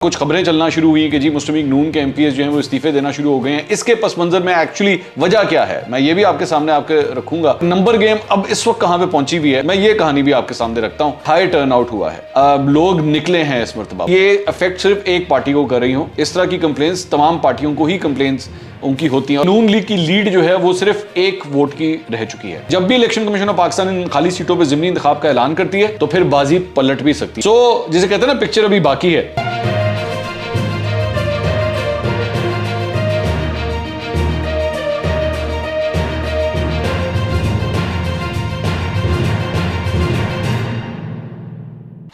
کچھ خبریں چلنا شروع ہوئی کہ جی مسلم لیگ نون کے ایم پی ایس جو ہیں وہ استعفے دینا شروع ہو گئے ہیں. اس کے پس منظر میں ایکچولی وجہ کیا ہے میں یہ بھی آپ کے سامنے آپ کے رکھوں گا. نمبر گیم اب اس وقت کہاں پہ پہنچی ہوئی ہے میں یہ کہانی بھی آپ کے سامنے رکھتا ہوں. ہائی ٹرن آؤٹ ہوا ہے, لوگ نکلے ہیں اس مرتبہ. یہ افیکٹ صرف ایک پارٹی کو کر رہی ہوں, اس طرح کی کمپلینس تمام پارٹیوں کو ہی کمپلینس ان کی ہوتی ہیں. نون لیگ کی لیڈ جو ہے وہ صرف ایک ووٹ کی رہ چکی ہے. جب بھی الیکشن کمیشن آف پاکستان ان خالی سیٹوں پہ ضمنی انتخاب کا اعلان کرتی ہے تو پھر بازی پلٹ بھی سکتی ہے. سو جسے کہتے ہیں نا پکچر ابھی باقی ہے.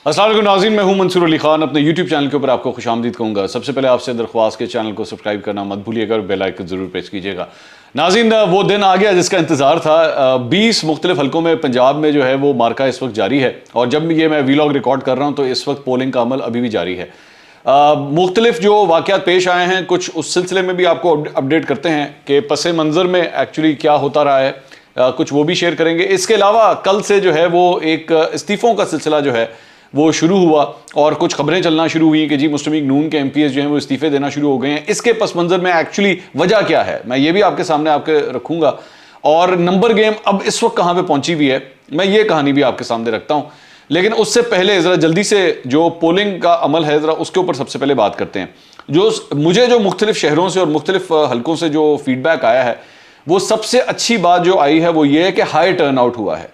السلام علیکم ناظرین, میں ہوں منصور علی خان. اپنے یوٹیوب چینل کے اوپر آپ کو خوش آمدید کہوں گا. سب سے پہلے آپ سے درخواست کے چینل کو سبسکرائب کرنا مت بھولیے گا اور بیل آئیکن ضرور پریس کیجیے گا. ناظرین, وہ دن آ گیا جس کا انتظار تھا. 20 مختلف حلقوں میں پنجاب میں جو ہے وہ مارکہ اس وقت جاری ہے, اور جب یہ میں ویلاگ ریکارڈ کر رہا ہوں تو اس وقت پولنگ کا عمل ابھی بھی جاری ہے. مختلف جو واقعات پیش آئے ہیں کچھ اس سلسلے میں بھی آپ کو اپڈیٹ کرتے ہیں کہ پس منظر میں ایکچولی کیا ہوتا رہا ہے, کچھ وہ بھی شیئر کریں گے. اس کے علاوہ کل سے جو ہے وہ ایک استعفوں کا سلسلہ جو ہے وہ شروع ہوا, اور کچھ خبریں چلنا شروع ہوئی کہ جی مسلم لیگ نون کے ایم پی ایس جو ہیں وہ استعفے دینا شروع ہو گئے ہیں. اس کے پس منظر میں ایکچولی وجہ کیا ہے میں یہ بھی آپ کے سامنے آپ کے رکھوں گا. اور نمبر گیم اب اس وقت کہاں پہ پہنچی ہوئی ہے میں یہ کہانی بھی آپ کے سامنے رکھتا ہوں. لیکن اس سے پہلے ذرا جلدی سے جو پولنگ کا عمل ہے ذرا اس کے اوپر سب سے پہلے بات کرتے ہیں. مجھے جو مختلف شہروں سے اور مختلف حلقوں سے جو فیڈ بیک آیا ہے وہ سب سے اچھی بات جو آئی ہے وہ یہ ہے کہ ہائی ٹرن آؤٹ ہوا ہے.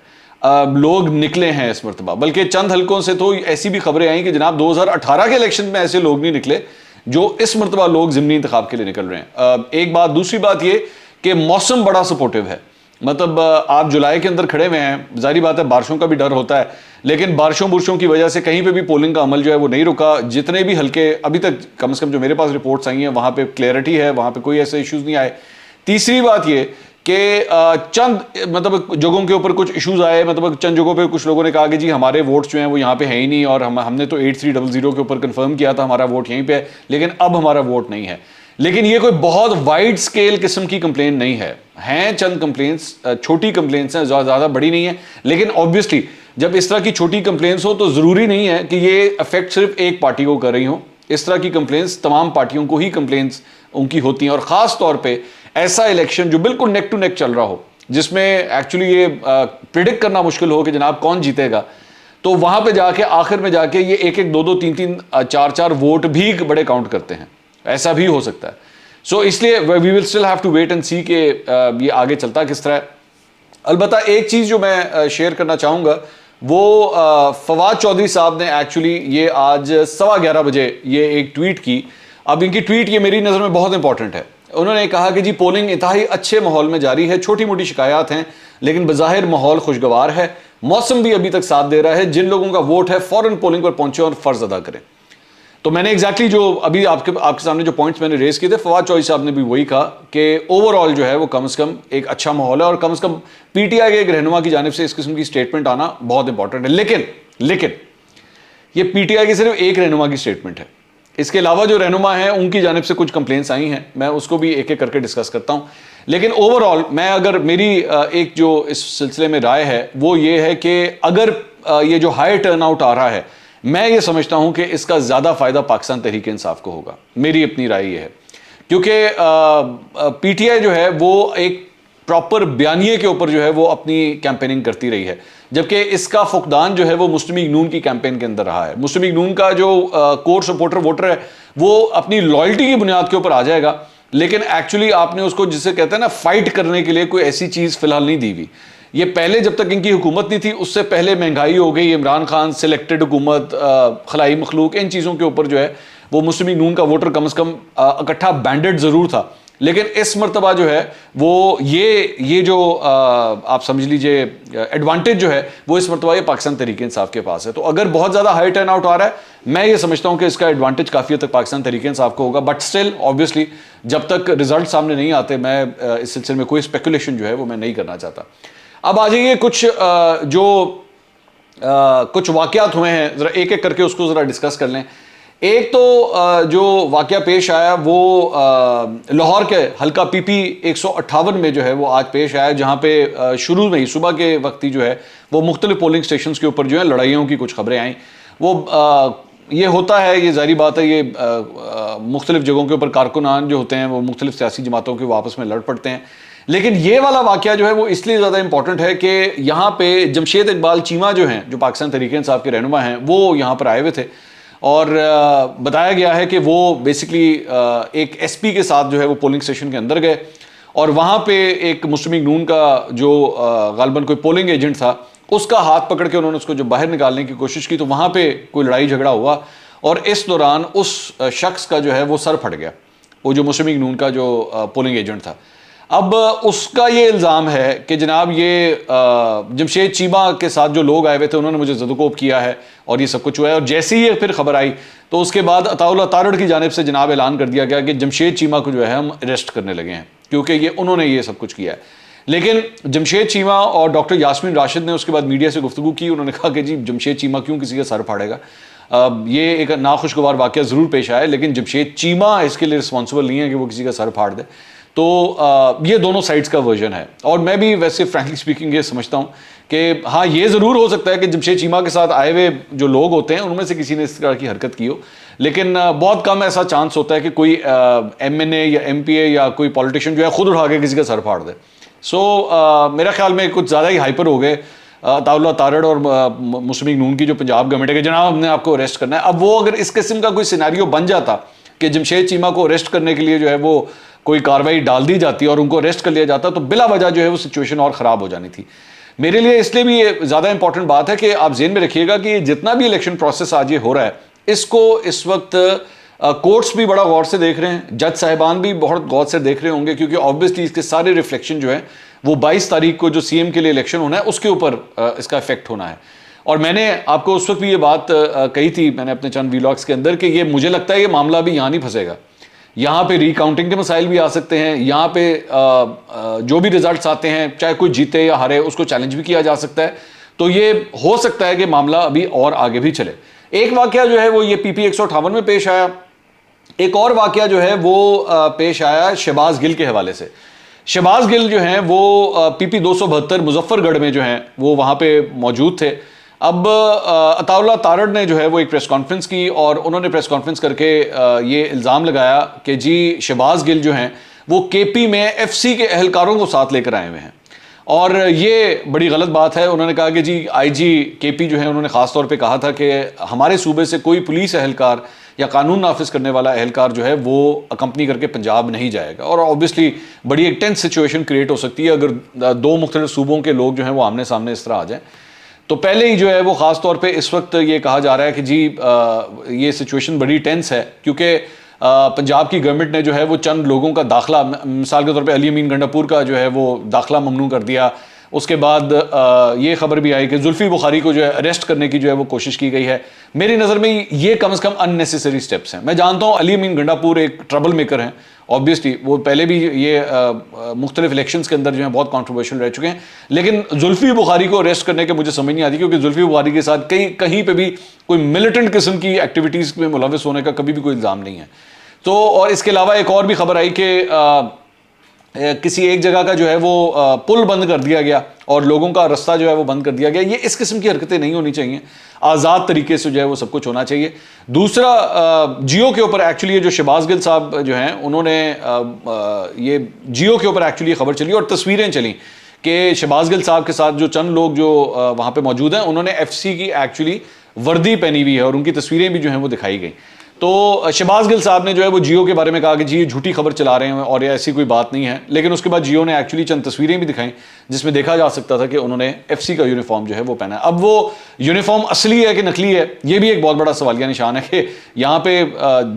لوگ نکلے ہیں اس مرتبہ. بلکہ چند حلقوں سے تو ایسی بھی خبریں آئیں کہ جناب 2018 کے الیکشن میں ایسے لوگ نہیں نکلے جو اس مرتبہ لوگ ضمنی انتخاب کے لیے نکل رہے ہیں. ایک بات. دوسری بات یہ کہ موسم بڑا سپورٹیو ہے. مطلب آپ جولائی کے اندر کھڑے ہوئے ہیں, ظاہری بات ہے بارشوں کا بھی ڈر ہوتا ہے, لیکن بارشوں کی وجہ سے کہیں پہ بھی پولنگ کا عمل جو ہے وہ نہیں رکا. جتنے بھی حلقے ابھی تک کم سے کم جو میرے پاس رپورٹس آئی ہیں وہاں پہ کلیئرٹی ہے, وہاں پہ کوئی ایسے ایشوز نہیں آئے. تیسری بات یہ کہ چند مطلب جگہوں کے اوپر کچھ ایشوز آئے. مطلب چند جگہوں پہ کچھ لوگوں نے کہا کہ جی ہمارے ووٹس جو ہیں وہ یہاں پہ ہیں ہی نہیں, اور ہم نے تو 8300 کے اوپر کنفرم کیا تھا ہمارا ووٹ یہیں پہ ہے, لیکن اب ہمارا ووٹ نہیں ہے. لیکن یہ کوئی بہت وائڈ سکیل قسم کی کمپلین نہیں ہے. ہیں چند کمپلینس, چھوٹی کمپلینس ہیں, زیادہ بڑی نہیں ہیں. لیکن آبویسلی جب اس طرح کی چھوٹی کمپلینس ہو تو ضروری نہیں ہے کہ یہ افیکٹ صرف ایک پارٹی کو کر رہی ہوں. اس طرح کی کمپلینس تمام پارٹیوں کو ہی کمپلینس ان کی ہوتی ہیں, اور خاص طور پہ ایسا الیکشن جو بالکل نیک ٹو نیک چل رہا ہو, جس میں ایکچولی یہ پریڈکٹ کرنا مشکل ہو کہ جناب کون جیتے گا, تو وہاں پہ جا کے آخر میں جا کے یہ ایک دو تین چار ووٹ بھی بڑے کاؤنٹ کرتے ہیں. ایسا بھی ہو سکتا ہے. سو اس لیے we will still have to wait and see کہ یہ آگے چلتا کس طرح ہے. البتہ ایک چیز جو میں شیئر کرنا چاہوں گا وہ فواد چودھری صاحب نے ایکچولی یہ آج 11:15 بجے یہ ایک ٹویٹ کی. اب ان کی ٹویٹ یہ میری نظر میں بہت امپورٹنٹ ہے. انہوں نے کہا کہ جی پولنگ انتہائی اچھے ماحول میں جاری ہے, چھوٹی موٹی شکایات ہیں لیکن بظاہر ماحول خوشگوار ہے, موسم بھی ابھی تک ساتھ دے رہا ہے, جن لوگوں کا ووٹ ہے فوراً پولنگ پر پہنچے اور فرض ادا کریں. تو میں نے ایگزیکٹلی جو ابھی آپ کے سامنے جو پوائنٹس میں نے ریز کیے تھے, فواد چودھری صاحب نے بھی وہی کہا کہ اوور آل جو ہے وہ کم از کم ایک اچھا ماحول ہے, اور کم از کم پی ٹی آئی کے ایک رہنما کی جانب سے اس قسم کی اسٹیٹمنٹ آنا بہت امپورٹنٹ ہے. لیکن یہ پی ٹی آئی کی صرف ایک رہنما کی اسٹیٹمنٹ ہے. اس کے علاوہ جو رہنما ہیں ان کی جانب سے کچھ کمپلینس آئی ہیں, میں اس کو بھی ایک ایک کر کے ڈسکس کرتا ہوں. لیکن اوور آل میں اگر میری ایک جو اس سلسلے میں رائے ہے وہ یہ ہے کہ اگر یہ جو ہائی ٹرن آؤٹ آ رہا ہے, میں یہ سمجھتا ہوں کہ اس کا زیادہ فائدہ پاکستان تحریک انصاف کو ہوگا. میری اپنی رائے یہ ہے, کیونکہ پی ٹی آئی جو ہے وہ ایک پراپر بیانیے کے اوپر جو ہے وہ اپنی کیمپیننگ کرتی رہی ہے, جبکہ اس کا فقدان جو ہے وہ مسلم لیگ نون کی کیمپین کے اندر رہا ہے. مسلم لیگ نون کا جو کور سپورٹر ووٹر ہے وہ اپنی لائلٹی کی بنیاد کے اوپر آ جائے گا, لیکن ایکچولی آپ نے اس کو جسے کہتے ہیں نا فائٹ کرنے کے لیے کوئی ایسی چیز فی الحال نہیں دی ہوئی. یہ پہلے جب تک ان کی حکومت نہیں تھی اس سے پہلے مہنگائی ہو گئی, عمران خان, سلیکٹڈ حکومت, خلائی مخلوق, ان چیزوں کے اوپر جو ہے وہ مسلم لیگ نون کا ووٹر کم از کم اکٹھا بینڈڈ ضرور تھا. لیکن اس مرتبہ جو ہے وہ یہ جو آپ سمجھ لیجئے ایڈوانٹیج جو ہے وہ اس مرتبہ یہ پاکستان تحریک انصاف کے پاس ہے. تو اگر بہت زیادہ ہائی ٹرن آؤٹ آ رہا ہے میں یہ سمجھتا ہوں کہ اس کا ایڈوانٹیج کافی حد تک پاکستان تحریک انصاف کو ہوگا. بٹ اسٹل آبویسلی جب تک رزلٹ سامنے نہیں آتے میں اس سلسلے میں کوئی اسپیکولیشن جو ہے وہ میں نہیں کرنا چاہتا. اب آ جائیے کچھ واقعات ہوئے ہیں, ذرا ایک ایک کر کے اس کو ذرا ڈسکس کر لیں. ایک تو جو واقعہ پیش آیا وہ لاہور کے حلقہ پی پی 158 میں جو ہے وہ آج پیش آیا, جہاں پہ شروع میں ہی صبح کے وقت ہی جو ہے وہ مختلف پولنگ سٹیشنز کے اوپر جو ہے لڑائیوں کی کچھ خبریں آئیں. وہ یہ ہوتا ہے, یہ ظاہری بات ہے, یہ مختلف جگہوں کے اوپر کارکنان جو ہوتے ہیں وہ مختلف سیاسی جماعتوں کے وہ آپس میں لڑ پڑتے ہیں. لیکن یہ والا واقعہ جو ہے وہ اس لیے زیادہ امپورٹنٹ ہے کہ یہاں پہ جمشید اقبال چیمہ جو ہیں, جو پاکستان تحریک انصاف کے رہنما ہیں, وہ یہاں پر آئے ہوئے تھے, اور بتایا گیا ہے کہ وہ بیسکلی ایک ایس پی کے ساتھ جو ہے وہ پولنگ اسٹیشن کے اندر گئے, اور وہاں پہ ایک مسلم لیگ نون کا جو غالباً کوئی پولنگ ایجنٹ تھا, اس کا ہاتھ پکڑ کے انہوں نے اس کو جو باہر نکالنے کی کوشش کی, تو وہاں پہ کوئی لڑائی جھگڑا ہوا, اور اس دوران اس شخص کا جو ہے وہ سر پھٹ گیا, وہ جو مسلم لیگ نون کا جو پولنگ ایجنٹ تھا. اب اس کا یہ الزام ہے کہ جناب یہ جمشید چیمہ کے ساتھ جو لوگ آئے ہوئے تھے انہوں نے مجھے زدوکوب کیا ہے اور یہ سب کچھ ہوا ہے. اور جیسے ہی پھر خبر آئی تو اس کے بعد عطا اللہ تارڑ کی جانب سے جناب اعلان کر دیا گیا کہ جمشید چیمہ کو جو ہے ہم اریسٹ کرنے لگے ہیں, کیونکہ یہ انہوں نے یہ سب کچھ کیا ہے. لیکن جمشید چیمہ اور ڈاکٹر یاسمین راشد نے اس کے بعد میڈیا سے گفتگو کی, انہوں نے کہا کہ جی جمشید چیمہ کیوں کسی کا سر پھاڑے گا, یہ ایک ناخوشگوار واقعہ ضرور پیش آیا, لیکن جمشید چیمہ اس کے لیے رسپانسبل نہیں ہے کہ وہ کسی کا سر پھاڑ دے. تو یہ دونوں سائڈز کا ورژن ہے, اور میں بھی ویسے فرینکلی اسپیکنگ یہ سمجھتا ہوں کہ ہاں یہ ضرور ہو سکتا ہے کہ جمشید چیمہ کے ساتھ آئے ہوئے جو لوگ ہوتے ہیں ان میں سے کسی نے اس طرح کی حرکت کی ہو, لیکن بہت کم ایسا چانس ہوتا ہے کہ کوئی ایم این اے یا ایم پی اے یا کوئی پولیٹیشین جو ہے خود اٹھا کے کسی کا سر پھاڑ دے. سو میرا خیال میں کچھ زیادہ ہی ہائپر ہو گئے عطا اللہ تارڑ اور مسلم لیگ نون کی جو پنجاب گورنمنٹ ہے کہ جناب ہم نے آپ کو اریسٹ کرنا ہے. اب وہ اگر اس قسم کا کوئی سیناریو بن جاتا کہ جمشید چیمہ کو اریسٹ کرنے کے لیے جو ہے وہ کوئی کاروائی ڈال دی جاتی اور ان کو اریسٹ کر لیا جاتا, تو بلا وجہ جو ہے وہ سچویشن اور خراب ہو جانی تھی. میرے لیے اس لیے بھی یہ زیادہ امپورٹنٹ بات ہے کہ آپ ذہن میں رکھیے گا کہ جتنا بھی الیکشن پروسیس آج یہ ہو رہا ہے, اس کو اس وقت کورٹس بھی بڑا غور سے دیکھ رہے ہیں, جج صاحبان بھی بہت غور سے دیکھ رہے ہوں گے, کیونکہ آبویسلی اس کے سارے ریفلیکشن جو ہے وہ 22 تاریخ کو جو سی ایم کے لیے الیکشن ہونا ہے اس کے اوپر اس کا افیکٹ ہونا ہے. اور میں نے آپ کو اس وقت بھی یہ بات کہی تھی, میں نے اپنے چند ویلاگس کے اندر, کہ یہ مجھے لگتا ہے یہ معاملہ بھی یہاں نہیں پھنسے گا, یہاں پہ ری کاؤنٹنگ کے مسائل بھی آ سکتے ہیں, یہاں پہ جو بھی ریزلٹس آتے ہیں چاہے کوئی جیتے یا ہارے اس کو چیلنج بھی کیا جا سکتا ہے. تو یہ ہو سکتا ہے کہ معاملہ ابھی اور آگے بھی چلے. ایک واقعہ جو ہے وہ یہ پی پی 158 میں پیش آیا, ایک اور واقعہ جو ہے وہ پیش آیا شہباز گل کے حوالے سے. شہباز گل جو ہیں وہ پی پی 272 مظفر گڑھ میں جو ہیں وہ وہاں پہ موجود تھے. اب عطا اللہ تارڑ نے جو ہے وہ ایک پریس کانفرنس کی, اور انہوں نے پریس کانفرنس کر کے یہ الزام لگایا کہ جی شہباز گل جو ہیں وہ کے پی میں ایف سی کے اہلکاروں کو ساتھ لے کر آئے ہوئے ہیں, اور یہ بڑی غلط بات ہے. انہوں نے کہا کہ جی آئی جی کے پی جو ہے انہوں نے خاص طور پہ کہا تھا کہ ہمارے صوبے سے کوئی پولیس اہلکار یا قانون نافذ کرنے والا اہلکار جو ہے وہ اکمپنی کر کے پنجاب نہیں جائے گا, اور آبویسلی بڑی ایک ٹینس سچویشن کریٹ ہو سکتی ہے اگر دو مختلف صوبوں کے لوگ جو ہیں وہ آمنے سامنے اس طرح آ جائیں. تو پہلے ہی جو ہے وہ خاص طور پہ اس وقت یہ کہا جا رہا ہے کہ جی یہ سچویشن بڑی ٹینس ہے, کیونکہ پنجاب کی گورنمنٹ نے جو ہے وہ چند لوگوں کا داخلہ, مثال کے طور پہ علی امین گنڈاپور کا جو ہے وہ داخلہ ممنوع کر دیا. اس کے بعد یہ خبر بھی آئی کہ زلفی بخاری کو جو ہے اریسٹ کرنے کی جو ہے وہ کوشش کی گئی ہے. میری نظر میں یہ کم از کم ان نیسیسری سٹیپس ہیں. میں جانتا ہوں علی امین گنڈاپور ایک ٹربل میکر ہیں, آبویسلی وہ پہلے بھی یہ مختلف الیکشنز کے اندر جو ہیں بہت کانٹروورشل رہ چکے ہیں, لیکن زلفی بخاری کو اریسٹ کرنے کے مجھے سمجھ نہیں آتی, کیونکہ زلفی بخاری کے ساتھ کہیں پہ بھی کوئی ملیٹنٹ قسم کی ایکٹیویٹیز میں ملوث ہونے کا کبھی بھی کوئی الزام نہیں ہے. تو اور اس کے علاوہ ایک اور بھی خبر آئی کہ کسی ایک جگہ کا جو ہے وہ پل بند کر دیا گیا اور لوگوں کا رستہ جو ہے وہ بند کر دیا گیا. یہ اس قسم کی حرکتیں نہیں ہونی چاہیے, آزاد طریقے سے جو ہے وہ سب کچھ ہونا چاہیے. دوسرا جیو کے اوپر ایکچولی جو شہباز گل صاحب جو ہیں انہوں نے یہ جیو کے اوپر ایکچولی خبر چلی اور تصویریں چلیں کہ شہباز گل صاحب کے ساتھ جو چند لوگ جو وہاں پہ موجود ہیں انہوں نے ایف سی کی ایکچولی وردی پہنی ہوئی ہے, اور ان کی تصویریں بھی جو ہیں وہ دکھائی گئیں. تو شہباز گل صاحب نے جو ہے وہ جیو کے بارے میں کہا کہ جی یہ جھوٹی خبر چلا رہے ہیں اور یہ ایسی کوئی بات نہیں ہے, لیکن اس کے بعد جیو نے ایکچولی چند تصویریں بھی دکھائیں جس میں دیکھا جا سکتا تھا کہ انہوں نے ایف سی کا یونیفارم جو ہے وہ پہنا ہے. اب وہ یونیفارم اصلی ہے کہ نقلی ہے, یہ بھی ایک بہت بڑا سوالیہ نشان ہے کہ یہاں پہ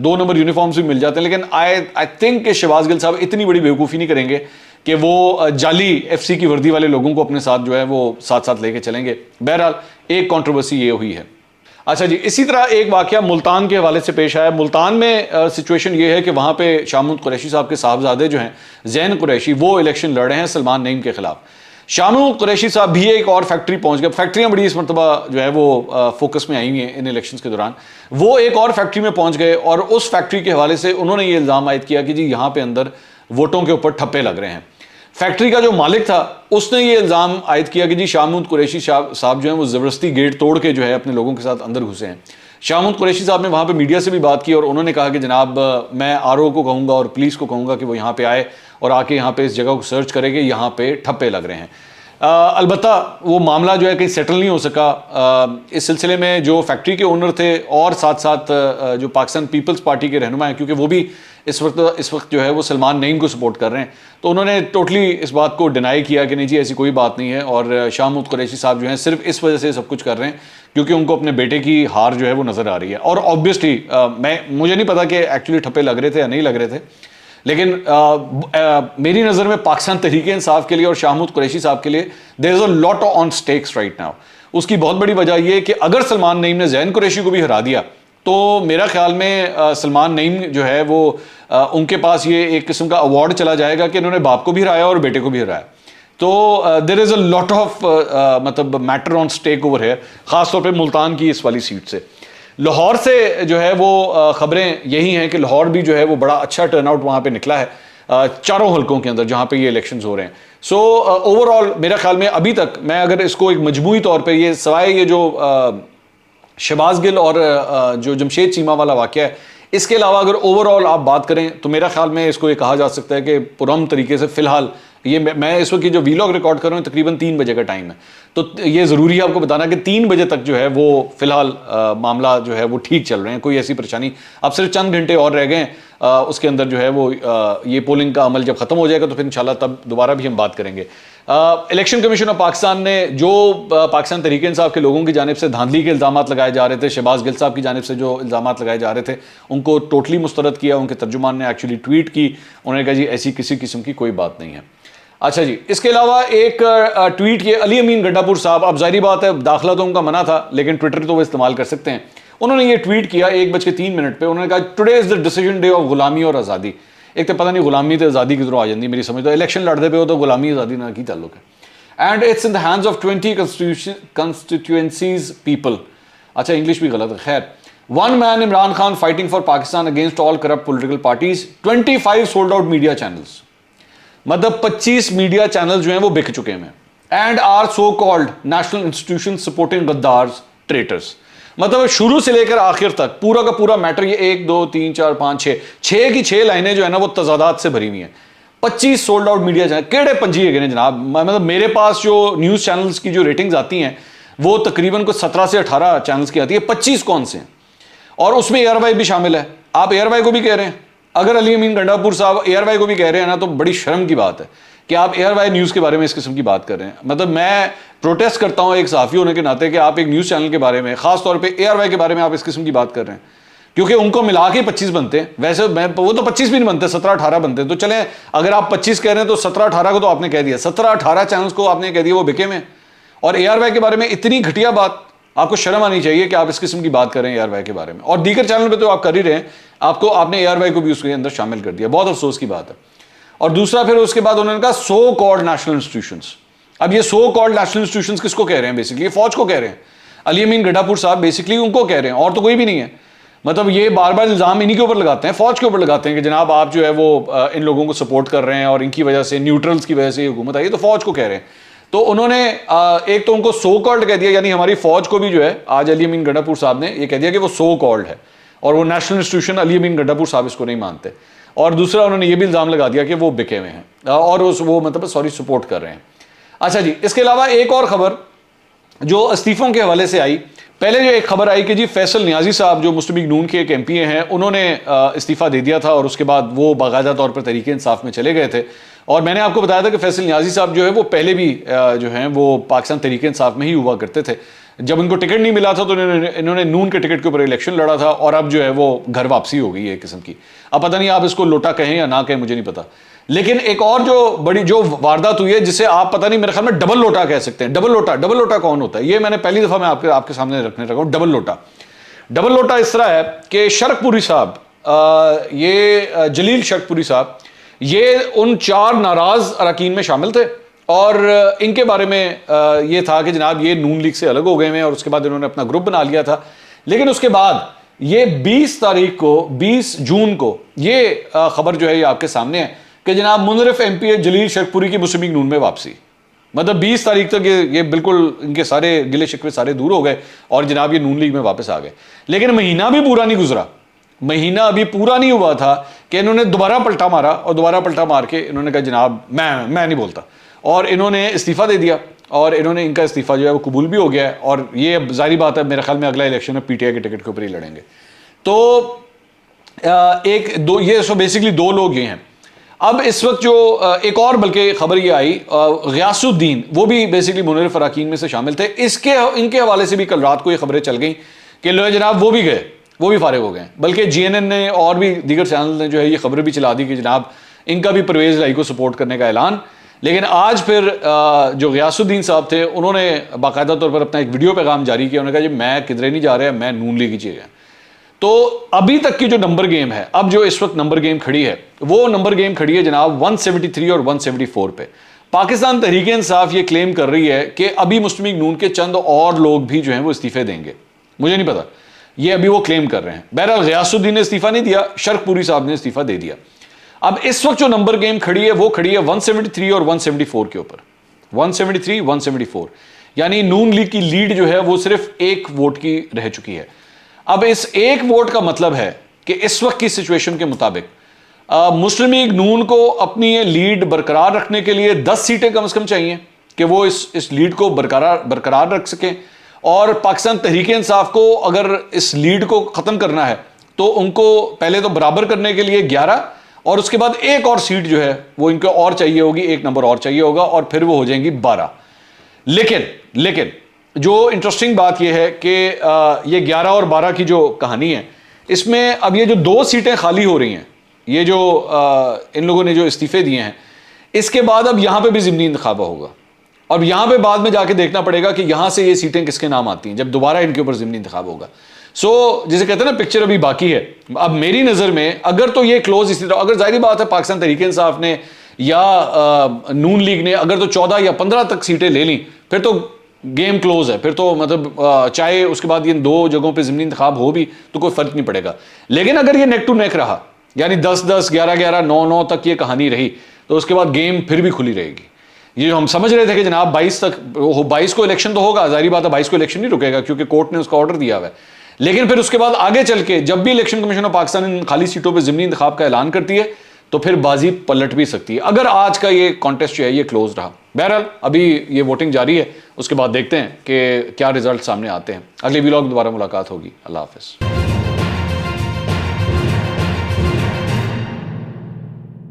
2 نمبر یونیفارمز بھی مل جاتے ہیں, لیکن آئی تھنک کہ شہباز گل صاحب اتنی بڑی بیوقوفی نہیں کریں گے کہ وہ جعلی ایف سی کی وردی والے لوگوں کو اپنے ساتھ جو ہے وہ ساتھ ساتھ لے کے چلیں گے. بہرحال ایک کنٹروورسی یہ ہوئی ہے. اچھا جی, اسی طرح ایک واقعہ ملتان کے حوالے سے پیش آیا. ملتان میں سچویشن یہ ہے کہ وہاں پہ شاہ محمود قریشی صاحب کے صاحبزادے جو ہیں زین قریشی, وہ الیکشن لڑ رہے ہیں سلمان نعیم کے خلاف. شاہ محمود قریشی صاحب بھی ایک اور فیکٹری پہنچ گئے. فیکٹریاں بڑی اس مرتبہ جو ہے وہ فوکس میں آئی ہوئی ہیں ان الیکشنز کے دوران. وہ ایک اور فیکٹری میں پہنچ گئے اور اس فیکٹری کے حوالے سے انہوں نے یہ الزام عائد کیا کہ جی یہاں پہ اندر ووٹوں کے اوپر ٹھپے لگ رہے ہیں. فیکٹری کا جو مالک تھا اس نے یہ الزام عائد کیا کہ جی شاہ محمود قریشی صاحب جو ہیں وہ زبردستی گیٹ توڑ کے جو ہے اپنے لوگوں کے ساتھ اندر گھسے ہیں. شاہ محمود قریشی صاحب نے وہاں پہ میڈیا سے بھی بات کی اور انہوں نے کہا کہ جناب میں آر او کو کہوں گا اور پولیس کو کہوں گا کہ وہ یہاں پہ آئے اور آ کے یہاں پہ اس جگہ کو سرچ کرے کہ یہاں پہ ٹھپے لگ رہے ہیں. البتہ وہ معاملہ جو ہے کہیں سیٹل نہیں ہو سکا. اس سلسلے میں جو فیکٹری کے اونر تھے اور ساتھ ساتھ جو پاکستان پیپلز پارٹی کے رہنما ہیں, کیونکہ وہ بھی اس وقت جو ہے وہ سلمان نعیم کو سپورٹ کر رہے ہیں, تو انہوں نے ٹوٹلی اس بات کو ڈینائی کیا کہ نہیں جی ایسی کوئی بات نہیں ہے, اور شاہ محمود قریشی صاحب جو ہیں صرف اس وجہ سے سب کچھ کر رہے ہیں کیونکہ ان کو اپنے بیٹے کی ہار جو ہے وہ نظر آ رہی ہے. اور آبویسلی مجھے نہیں پتا کہ ایکچولی ٹھپے لگ رہے تھے یا نہیں لگ رہے تھے, لیکن میری نظر میں پاکستان تحریک انصاف کے لیے اور شاہ محمود قریشی صاحب کے لیے there is a lot on stakes right now. اس کی بہت بڑی وجہ یہ کہ اگر سلمان نعیم نے زین قریشی کو بھی ہرا دیا تو میرا خیال میں سلمان نعیم جو ہے وہ ان کے پاس یہ ایک قسم کا ایوارڈ چلا جائے گا کہ انہوں نے باپ کو بھی ہرایا اور بیٹے کو بھی ہرایا. تو there is a lot of مطلب میٹر آن اسٹیک اوور ہے, خاص طور پہ ملتان کی اس والی سیٹ سے. لاہور سے جو ہے وہ خبریں یہی ہیں کہ لاہور بھی جو ہے وہ بڑا اچھا ٹرن آؤٹ وہاں پہ نکلا ہے چاروں حلقوں کے اندر جہاں پہ یہ الیکشنز ہو رہے ہیں. سو اوور آل میرا خیال میں ابھی تک میں اگر اس کو ایک مجموعی طور پہ یہ سوائے یہ جو شہباز گل اور جو جمشید چیمہ والا واقعہ ہے, اس کے علاوہ اگر اوور آل آپ بات کریں تو میرا خیال میں اس کو یہ کہا جا سکتا ہے کہ پرامن طریقے سے فی الحال یہ میں اس وقت جو ویلاگ ریکارڈ کر رہا ہوں تقریباً 3 بجے کا ٹائم ہے, تو یہ ضروری ہے آپ کو بتانا کہ 3 بجے تک جو ہے وہ فی الحال معاملہ جو ہے وہ ٹھیک چل رہے ہیں, کوئی ایسی پریشانی. اب صرف چند گھنٹے اور رہ گئے ہیں, اس کے اندر جو ہے وہ یہ پولنگ کا عمل جب ختم ہو جائے گا تو پھر انشاءاللہ تب دوبارہ بھی ہم بات کریں گے. الیکشن کمیشن آف پاکستان نے جو پاکستان تحریک انصاف کے لوگوں کی جانب سے دھاندلی کے الزامات لگائے جا رہے تھے, شہباز گل صاحب کی جانب سے جو الزامات لگائے جا رہے تھے ان کو ٹوٹلی مسترد کیا. ان کے ترجمان نے ایکچولی ٹویٹ کی, انہوں نے کہا جی ایسی کسی قسم کی کوئی بات نہیں ہے. اچھا جی, اس کے علاوہ ایک ٹویٹ کیا علی امین گڈھا پور صاحب. اب ظاہری بات ہے داخلہ تو ان کا منع تھا لیکن ٹویٹر تو وہ استعمال کر سکتے ہیں. انہوں نے یہ ٹویٹ کیا 1:03 پہ, انہوں نے کہا today is the decision day of غلامی اور آزادی. ایک تو پتہ نہیں غلامی تے آزادی کدھروں آ جاندی, میری سمجھ تو الیکشن لڑتے پہ ہو تو غلامی آزادی نہ کی تعلق ہے. And it's in the hands of 20 constituencies people. اچھا انگلش بھی غلط ہے, خیر. One man Imran Khan fighting for Pakistan against all corrupt political parties. 25 sold out media channels. مطلب 25 میڈیا چینل جو ہیں وہ بک چکے ہیں. And are so called national institution supporting غدارز ٹریٹرز. مطلب شروع سے لے کر آخر تک پورا کا پورا میٹر یہ 1 2 3 4 5 6 کی 6 لائنیں جو ہے نا وہ تضادات سے بھری ہوئی ہیں. 25 سولڈ آؤٹ میڈیا چینل کیڑے پنجی ہے جناب. مطلب میرے پاس جو نیوز چینلز کی جو ریٹنگز آتی ہیں وہ تقریباً کوئی 17 سے 18 چینلز کی آتی ہے. 25 کون سے ہیں, اور اس میں ایئر وائی بھی شامل ہے. آپ ایئر وائی کو بھی کہہ رہے ہیں. اگر علی امین گڈھا پور صاحب ایئر وائی کو بھی کہہ رہے ہیں نا تو بڑی شرم کی بات ہے کہ آپ ایئر وائی نیوز کے بارے میں اس قسم کی بات کر رہے ہیں. مطلب میں پروٹیسٹ کرتا ہوں ایک صحافی ہونے کے ناطے کہ آپ ایک نیوز چینل کے بارے میں, خاص طور پہ ایئر وائی کے بارے میں آپ اس قسم کی بات کر رہے ہیں, کیونکہ ان کو ملا کے 25 بنتے ہیں. ویسے وہ تو 25 بھی نہیں بنتے, 17-18 بنتے ہیں. تو چلیں اگر آپ 25 کہہ رہے ہیں تو 17-18 کو تو آپ نے کہہ دیا, 17-18 چینلز کو آپ نے کہہ دیا وہ بکے میں. اور اے آر وائی کے بارے میں اتنی گھٹیا بات, آپ کو شرم آنی چاہیے کہ آپ اس قسم کی بات کر رہے ہیں اے آر وائی کے بارے میں. اور دیگر چینل پہ تو آپ کر ہی رہے ہیں, آپ نے اے آر وائی کو بھی اس کے اندر شامل کر دیا. بہت افسوس کی بات ہے. اور دوسرا پھر اس کے بعد انہوں نے کہا سو کالڈ نیشنل انسٹیٹیوشنز. اب یہ سو کالڈ نیشنل انسٹیٹیوشنز کس کو کہہ رہے ہیں؟ بیسکلی یہ فوج کو کہہ رہے ہیں. علی امین گڈھا پور صاحب بیسکلی ان کو کہہ رہے ہیں, اور تو کوئی بھی نہیں ہے. مطلب یہ بار بار الزام انہی کے اوپر لگاتے ہیں, فوج کے اوپر لگاتے ہیں کہ جناب آپ جو ہے وہ ان لوگوں کو سپورٹ کر رہے ہیں اور ان کی وجہ سے, نیوٹرلز کی وجہ سے یہ حکومت آئی ہے, تو فوج کو کہہ رہے ہیں. تو انہوں نے ایک تو ان کو سو کالڈ کہہ دیا, یعنی ہماری فوج کو بھی جو ہے آج علی امین گڈھا پور صاحب نے یہ کہہ دیا کہ وہ سو کالڈ ہے, اور وہ نیشنل انسٹیٹیوشن علی امین گڈھا پور صاحب اس کو نہیں مانتے. اور دوسرا انہوں نے یہ بھی الزام لگا دیا کہ وہ بکے ہوئے ہیں اور وہ مطلب سپورٹ کر رہے ہیں. اچھا جی, اس کے علاوہ ایک اور خبر جو استعفوں کے حوالے سے آئی. پہلے جو ایک خبر آئی کہ جی فیصل نیازی صاحب جو مسلم لیگ نون کے ایک ایم پی اے ہیں, انہوں نے استعفیٰ دے دیا تھا اور اس کے بعد وہ باقاعدہ طور پر تحریک انصاف میں چلے گئے تھے. اور میں نے آپ کو بتایا تھا کہ فیصل نیازی صاحب جو ہے وہ پہلے بھی جو ہیں وہ پاکستان تحریک انصاف میں ہی ہوا کرتے تھے. جب ان کو ٹکٹ نہیں ملا تھا تو انہوں نے نون کے ٹکٹ کے اوپر الیکشن لڑا تھا, اور اب جو ہے وہ گھر واپسی ہو گئی ہے ایک قسم کی. اب پتہ نہیں آپ اس کو لوٹا کہیں یا نہ کہیں, مجھے نہیں پتا. لیکن ایک اور جو واردات ہوئی ہے جسے آپ پتہ نہیں میرے خیال میں ڈبل لوٹا کہہ سکتے ہیں. ڈبل لوٹا کون ہوتا ہے؟ یہ میں نے پہلی دفعہ میں آپ کے سامنے رکھنے لگا ہوں. ڈبل لوٹا اس طرح ہے کہ شرک پوری صاحب, یہ جلیل شرک پوری صاحب, یہ ان 4 ناراض اراکین میں شامل تھے, اور ان کے بارے میں یہ تھا کہ جناب یہ نون لیگ سے الگ ہو گئے ہیں, اور اس کے بعد انہوں نے اپنا گروپ بنا لیا تھا. لیکن اس کے بعد یہ 20 جون کو یہ خبر جو ہے یہ آپ کے سامنے ہے کہ جناب منصرف ایم پی اے جلیل شرک پوری کی مسلم لیگ نون میں واپسی. مطلب 20 تاریخ تک یہ بالکل ان کے سارے گلے شکوے سارے دور ہو گئے اور جناب یہ نون لیگ میں واپس آ گئے. لیکن مہینہ بھی پورا نہیں گزرا, مہینہ ابھی پورا نہیں ہوا تھا کہ انہوں نے دوبارہ پلٹا مارا, اور دوبارہ پلٹا مار کے انہوں نے کہا جناب میں نہیں بولتا, اور انہوں نے استعفیٰ دے دیا, اور انہوں نے ان کا استعفیٰ جو ہے وہ قبول بھی ہو گیا ہے. اور یہ ظاہری بات ہے, میرے خیال میں اگلا الیکشن میں پی ٹی آئی کے ٹکٹ کے اوپر ہی لڑیں گے. تو یہ سو بیسکلی دو لوگ یہ ہیں. اب اس وقت جو ایک اور بلکہ خبر یہ آئی, غیاث الدین وہ بھی بیسکلی منورف اراکین میں سے شامل تھے, ان کے حوالے سے بھی کل رات کو یہ خبریں چل گئیں کہ لو جناب وہ بھی گئے, وہ بھی فارغ ہو گئے. بلکہ جی این این نے اور بھی دیگر چینل نے جو ہے یہ خبریں بھی چلا دی کہ جناب ان کا بھی پرویز الہی کو سپورٹ کرنے کا اعلان. لیکن آج پھر جو غیاث الدین صاحب تھے انہوں نے باقاعدہ طور پر اپنا ایک ویڈیو پیغام جاری کیا, انہوں نے کہا جی میں کدھرے نہیں جا رہا, میں نون لیگ ہی چاہیے. تو ابھی تک کی جو نمبر گیم ہے, اب جو اس وقت نمبر گیم کھڑی ہے وہ نمبر گیم کھڑی ہے جناب 173 اور 174 پہ. پاکستان تحریک انصاف یہ کلیم کر رہی ہے کہ ابھی مسلم لیگ نون کے چند اور لوگ بھی جو ہیں وہ استعفے دیں گے. مجھے نہیں پتا, یہ ابھی وہ کلیم کر رہے ہیں. بہرحال غیاث الدین نے استعفیٰ نہیں دیا, شرک پوری صاحب نے استعفیٰ دے دیا. اب اس وقت جو نمبر گیم کھڑی ہے وہ کھڑی ہے 173 اور 174 کے اوپر. 173 174 یعنی نون لیگ کی لیڈ جو ہے وہ صرف ایک ووٹ کی رہ چکی ہے. اب اس ایک ووٹ کا مطلب ہے کہ اس وقت کی سچویشن کے مطابق مسلم لیگ نون کو اپنی یہ لیڈ برقرار رکھنے کے لیے 10 سیٹیں کم از کم چاہیے کہ وہ اس لیڈ کو برقرار رکھ سکیں. اور پاکستان تحریک انصاف کو اگر اس لیڈ کو ختم کرنا ہے تو ان کو پہلے تو برابر کرنے کے لیے 11 اور اس کے بعد ایک اور سیٹ جو ہے وہ ان کو اور چاہیے ہوگی, ایک نمبر اور چاہیے ہوگا, اور پھر وہ ہو جائیں گی 12. لیکن جو انٹرسٹنگ بات یہ ہے کہ یہ 11 اور 12 کی جو کہانی ہے اس میں اب یہ جو 2 سیٹیں خالی ہو رہی ہیں, یہ جو ان لوگوں نے جو استعفے دیے ہیں, اس کے بعد اب یہاں پہ بھی ضمنی انتخاب ہوگا. اور یہاں پہ بعد میں جا کے دیکھنا پڑے گا کہ یہاں سے یہ سیٹیں کس کے نام آتی ہیں جب دوبارہ ان کے اوپر ضمنی انتخاب ہوگا. سو جسے کہتے ہیں نا پکچر ابھی باقی ہے. اب میری نظر میں اگر تو یہ کلوز اسی طرح, اگر ظاہری بات ہے پاکستان تحریک انصاف نے یا نون لیگ نے اگر تو 14 یا 15 تک سیٹیں لے لیں پھر تو گیم کلوز ہے. پھر تو مطلب چاہے اس کے بعد یہ 2 جگہوں پہ ضمنی انتخاب ہو بھی تو کوئی فرق نہیں پڑے گا. لیکن اگر یہ نیک ٹو نیک رہا یعنی 10-10 11-11 9-9 تک یہ کہانی رہی تو اس کے بعد گیم پھر بھی کھلی رہے گی. یہ جو ہم سمجھ رہے تھے کہ جناب 22 تک 22 کو الیکشن تو ہوگا, ظاہری بات ہے 22 کو الیکشن نہیں رکے گا کیونکہ کورٹ نے اس کا آرڈر دیا ہوا ہے. لیکن پھر اس کے بعد آگے چل کے جب بھی الیکشن کمیشن آف پاکستان ان خالی سیٹوں پہ ضمنی انتخاب کا اعلان کرتی ہے تو پھر بازی پلٹ بھی سکتی ہے اگر آج کا یہ کانٹیسٹ جو ہے یہ کلوز رہا. بہرحال ابھی یہ ووٹنگ جاری ہے, اس کے بعد دیکھتے ہیں کہ کیا رزلٹ سامنے آتے ہیں. اگلی ولاگ دوبارہ ملاقات ہوگی. اللہ حافظ.